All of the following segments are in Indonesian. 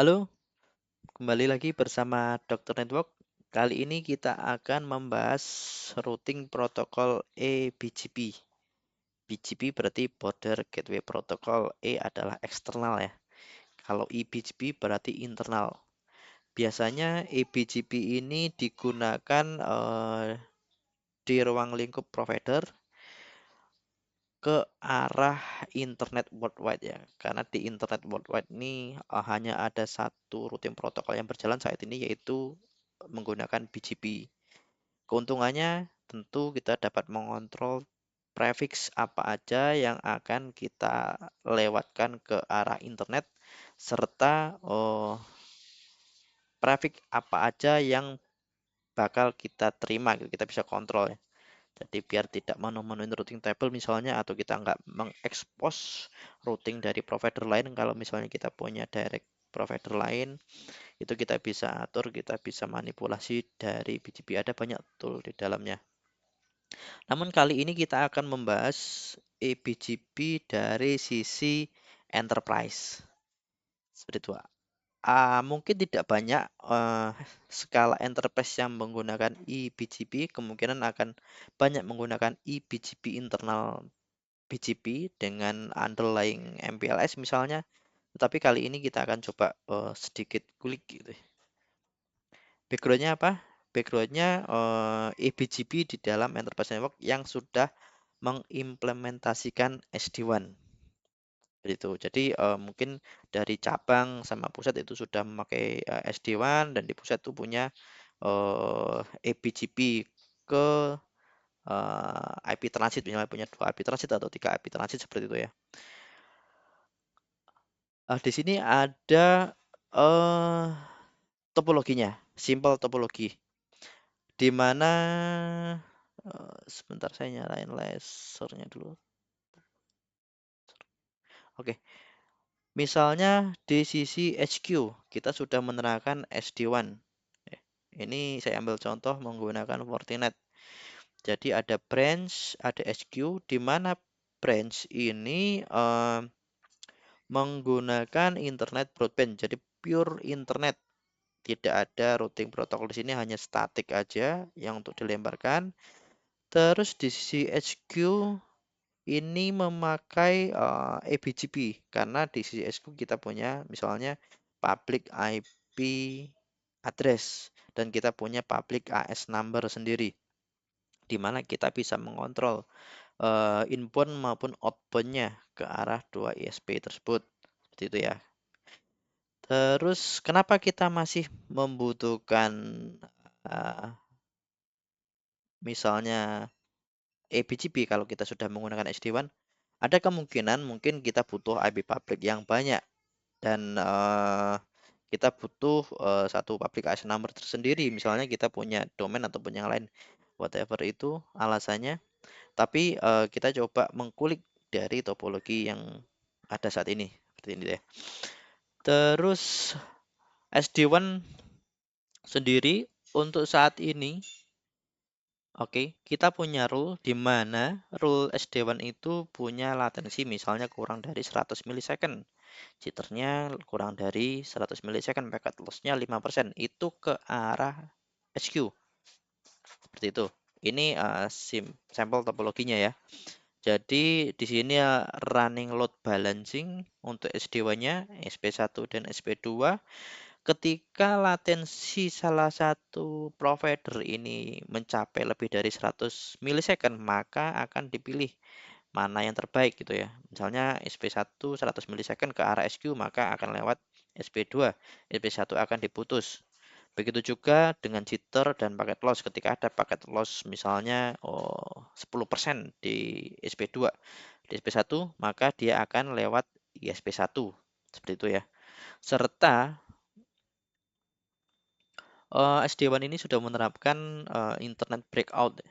Halo, kembali lagi bersama Dr. Network. Kali ini kita akan membahas routing protokol eBGP. BGP berarti Border Gateway Protocol, E adalah eksternal ya. Kalau eBGP berarti internal. Biasanya eBGP ini digunakan di ruang lingkup provider ke arah internet worldwide ya. Karena di internet worldwide ini hanya ada satu routing protokol yang berjalan saat ini yaitu menggunakan BGP. Keuntungannya tentu kita dapat mengontrol prefix apa aja yang akan kita lewatkan ke arah internet serta prefix apa aja yang bakal kita terima gitu. Kita bisa kontrol ya. Jadi biar tidak menemukan routing table misalnya atau kita nggak mengekspos routing dari provider lain kalau misalnya kita punya direct provider lain itu kita bisa atur, kita bisa manipulasi dari BGP. Ada banyak tool di dalamnya. Namun kali ini kita akan membahas eBGP dari sisi enterprise. Seperti itu. Mungkin tidak banyak skala enterprise yang menggunakan eBGP, kemungkinan akan banyak menggunakan eBGP internal BGP dengan underlying MPLS misalnya. Tetapi kali ini kita akan coba sedikit kulik gitu. Backgroundnya apa? Backgroundnya eBGP di dalam enterprise network yang sudah mengimplementasikan SD-WAN. Itu. Jadi mungkin dari cabang sama pusat itu sudah memakai SD-WAN dan di pusat itu punya eBGP ke IP transit, misalnya punya 2 IP transit atau 3 IP transit seperti itu ya. Di sini ada topologinya, simple topologi, di mana sebentar saya nyalain lasernya dulu. Oke, misalnya di sisi HQ kita sudah menerapkan SD-WAN. Ini saya ambil contoh menggunakan Fortinet. Jadi ada branch, ada HQ, di mana branch ini menggunakan internet broadband. Jadi pure internet. Tidak ada routing protokol di sini, hanya statik aja yang untuk dilemparkan. Terus di sisi HQ ini memakai eBGP karena di sisi HQ kita punya misalnya public IP address dan kita punya public AS number sendiri di mana kita bisa mengontrol inbound maupun outbound-nya ke arah 2 ISP tersebut. Seperti itu ya. Terus kenapa kita masih membutuhkan uh, misalnya eBGP kalau kita sudah menggunakan SD-WAN? Ada kemungkinan mungkin kita butuh IP public yang banyak dan kita butuh satu public AS number tersendiri. Misalnya kita punya domain ataupun yang lain, whatever itu alasannya. Tapi kita coba mengkulik dari topologi yang ada saat ini, seperti ini deh. Terus SD-WAN sendiri untuk saat ini, oke, kita punya rule di mana rule SD-WAN itu punya latensi misalnya kurang dari 100 milisecond. Jitternya kurang dari 100 milisecond, packet loss-nya 5%. Itu ke arah HQ. Seperti itu. Ini sampel topologinya ya. Jadi di sini running load balancing untuk SD-WAN-nya SP1 dan SP2. Ketika latensi salah satu provider ini mencapai lebih dari 100 milisecond, maka akan dipilih mana yang terbaik gitu ya. Misalnya SP1 100 milisecond ke arah SQ, maka akan lewat SP2. SP1 akan diputus. Begitu juga dengan jitter dan packet loss. Ketika ada packet loss misalnya 10% di SP2, di SP1, maka dia akan lewat ISP1. Seperti itu ya. Serta SD-WAN ini sudah menerapkan internet breakout.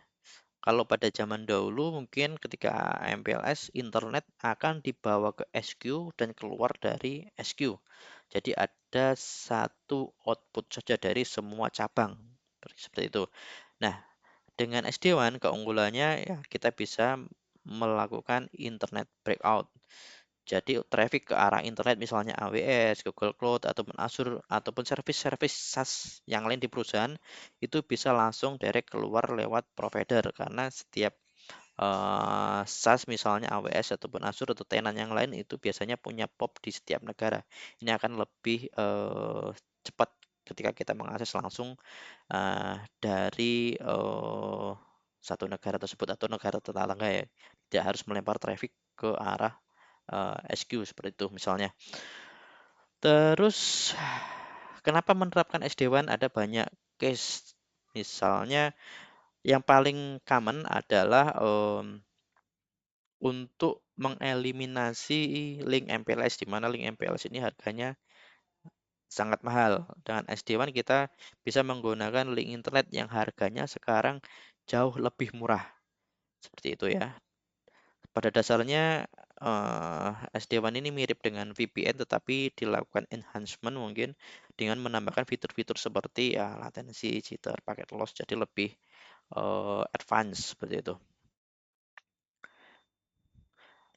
Kalau pada zaman dahulu mungkin ketika MPLS internet akan dibawa ke SQ dan keluar dari SQ. Jadi ada satu output saja dari semua cabang. Seperti itu. Nah, dengan SD-WAN keunggulannya ya kita bisa melakukan internet breakout. Jadi traffic ke arah internet misalnya AWS, Google Cloud, ataupun Azure, ataupun service-service SaaS yang lain di perusahaan itu bisa langsung direct keluar lewat provider karena setiap SaaS misalnya AWS ataupun Azure atau tenan yang lain itu biasanya punya POP di setiap negara. Ini akan lebih cepat ketika kita mengakses langsung dari satu negara tersebut atau negara tetangga ya. Tidak harus melempar traffic ke arah SQ seperti itu misalnya. Terus kenapa menerapkan SD-WAN? Ada banyak case. Misalnya yang paling common adalah untuk mengeliminasi link MPLS, di mana link MPLS ini harganya sangat mahal. Dengan SD-WAN kita bisa menggunakan link internet yang harganya sekarang jauh lebih murah. Seperti itu ya. Pada dasarnya SD-WAN ini mirip dengan VPN tetapi dilakukan enhancement mungkin dengan menambahkan fitur-fitur seperti ya latency, jitter, packet loss jadi lebih advance seperti itu.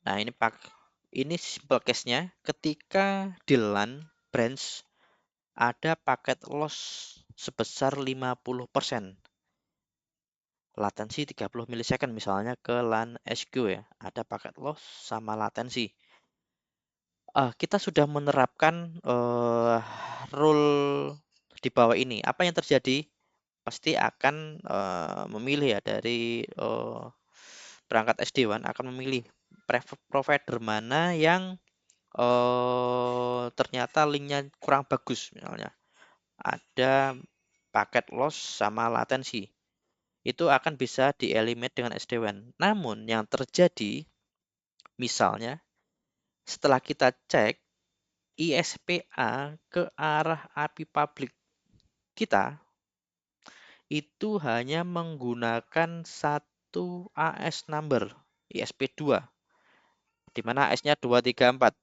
Nah, ini simple case-nya ketika di LAN branch ada packet loss sebesar 50%. Latensi 30 milisecond misalnya ke LAN SQ ya. Ada packet loss sama latensi. Kita sudah menerapkan rule di bawah ini. Apa yang terjadi? Pasti akan memilih ya dari perangkat SD-WAN akan memilih provider mana yang ternyata linknya kurang bagus misalnya. Ada paket loss sama latensi. Itu akan bisa dieliminate dengan SD-WAN. Namun yang terjadi misalnya setelah kita cek ISPA ke arah API publik kita itu hanya menggunakan satu AS number ISP2 di mana AS-nya 234.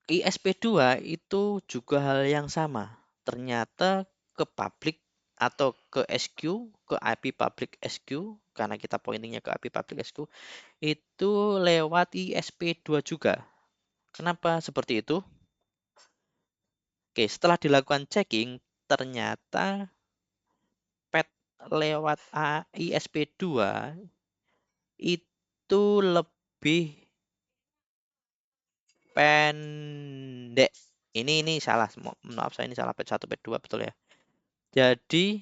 ISP2 itu juga hal yang sama. Ternyata ke publik atau ke SQ, ke IP public SQ karena kita pointingnya ke IP public SQ itu lewat ISP2 juga. Kenapa seperti itu? Oke, setelah dilakukan checking, ternyata pet lewat ISP2 itu lebih pendek. Ini salah, maaf saya ini salah pet 1, pet 2 betul ya. Jadi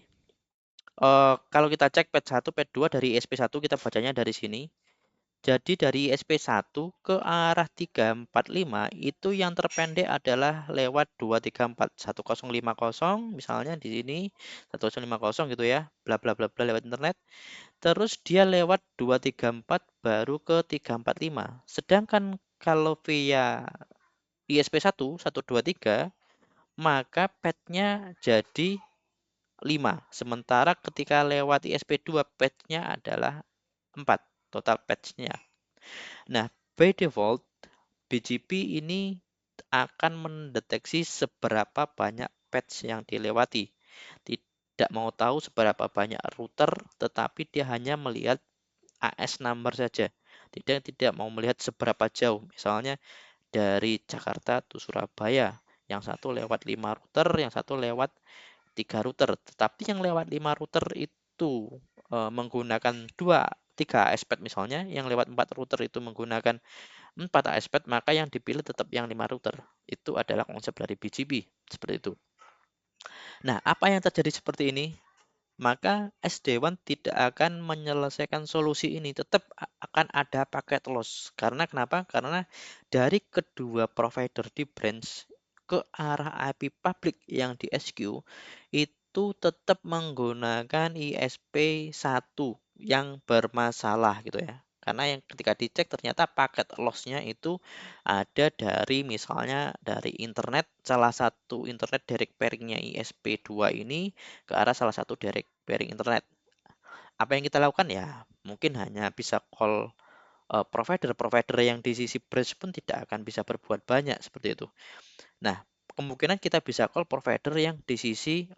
kalau kita cek pet 1, pet 2 dari ISP1 kita bacanya dari sini. Jadi dari ISP1 ke arah 345 itu yang terpendek adalah lewat 234 1050 misalnya di sini 1050 gitu ya. Bla bla bla bla lewat internet. Terus dia lewat 234 baru ke 345. Sedangkan kalau via ISP1 123 maka petnya jadi 5. Sementara ketika lewat ISP2 patch-nya adalah 4 total patch-nya. Nah, by default BGP ini akan mendeteksi seberapa banyak patch yang dilewati. Tidak mau tahu seberapa banyak router, tetapi dia hanya melihat AS number saja. Tidak mau melihat seberapa jauh. Misalnya dari Jakarta ke Surabaya, yang satu lewat 5 router, yang satu lewat 3 router. Tetapi yang lewat 5 router itu menggunakan 3 ASPED misalnya, yang lewat 4 router itu menggunakan 4 ASPED, maka yang dipilih tetap yang 5 router. Itu adalah konsep dari BGP, seperti itu. Nah, apa yang terjadi seperti ini? Maka SD-WAN tidak akan menyelesaikan solusi ini. Tetap akan ada paket loss. Karena kenapa? Karena dari kedua provider di branch ke arah IP public yang di SQ itu tetap menggunakan ISP1 yang bermasalah gitu ya. Karena yang ketika dicek ternyata paket loss-nya itu ada dari misalnya dari internet, salah satu internet direct pairing-nya ISP2 ini ke arah salah satu direct pairing internet. Apa yang kita lakukan ya mungkin hanya bisa call provider-provider yang di sisi branch pun tidak akan bisa berbuat banyak seperti itu. Nah, kemungkinan kita bisa call provider yang di sisi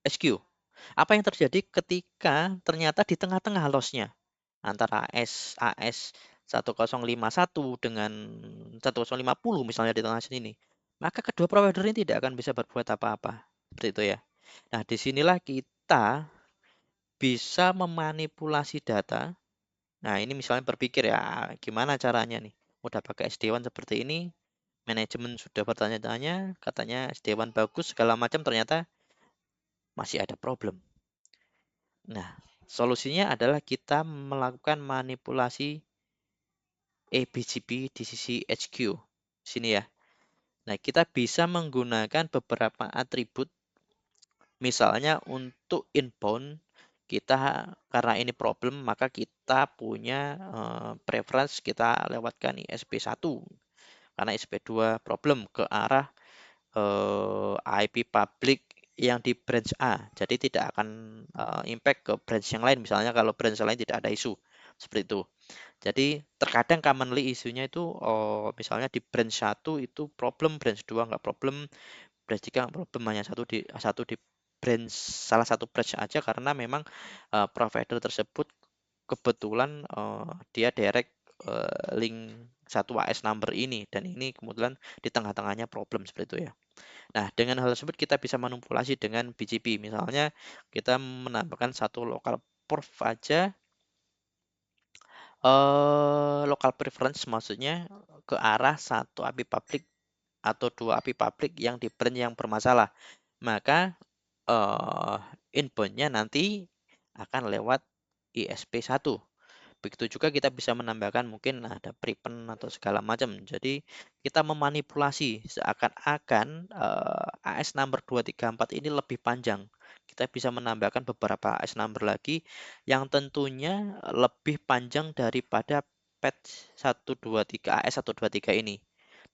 SQ. Apa yang terjadi ketika ternyata di tengah-tengah loss-nya antara AS 1051 dengan 1050 misalnya di tengah sini, maka kedua provider ini tidak akan bisa berbuat apa-apa. Seperti itu ya. Nah, disinilah kita bisa memanipulasi data. Nah, ini misalnya berpikir ya, gimana caranya nih? Udah pakai SD-WAN seperti ini, manajemen sudah bertanya-tanya, katanya SD-WAN bagus, segala macam, ternyata masih ada problem. Nah, solusinya adalah kita melakukan manipulasi ABCP di sisi HQ. Sini ya. Nah, kita bisa menggunakan beberapa atribut. Misalnya untuk inbound, kita karena ini problem, maka kita punya preference kita lewatkan ISP1. Karena ISP2 problem ke arah IP public yang di branch A. Jadi tidak akan impact ke branch yang lain. Misalnya kalau branch lain tidak ada isu. Seperti itu. Jadi terkadang commonly isunya itu misalnya di branch 1 itu problem, branch 2 nggak problem, branch 3 nggak problem, hanya satu di branch salah satu branch aja karena memang provider tersebut kebetulan dia direct link satu AS number ini dan ini kemudian di tengah-tengahnya problem seperti itu ya. Nah, dengan hal tersebut kita bisa manipulasi dengan BGP. Misalnya kita menambahkan satu local perf aja local preference maksudnya ke arah satu API public atau dua API public yang di brand yang bermasalah. Maka inbound-nya nanti akan lewat ISP1. Begitu juga kita bisa menambahkan mungkin ada prepend atau segala macam. Jadi kita memanipulasi seakan-akan AS number 234 ini lebih panjang. Kita bisa menambahkan beberapa AS number lagi yang tentunya lebih panjang daripada patch 123 AS 123 ini.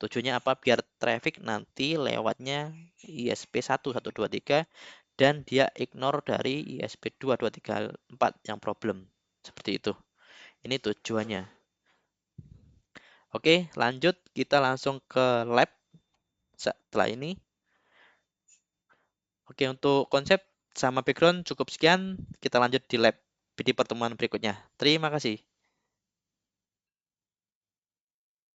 Tujuannya apa? Biar traffic nanti lewatnya ISP1 123 dan dia ignore dari ISP2 234 yang problem. Seperti itu. Ini tujuannya. Oke, lanjut kita langsung ke lab setelah ini. Oke, untuk konsep sama background cukup sekian. Kita lanjut di lab di pertemuan berikutnya. Terima kasih.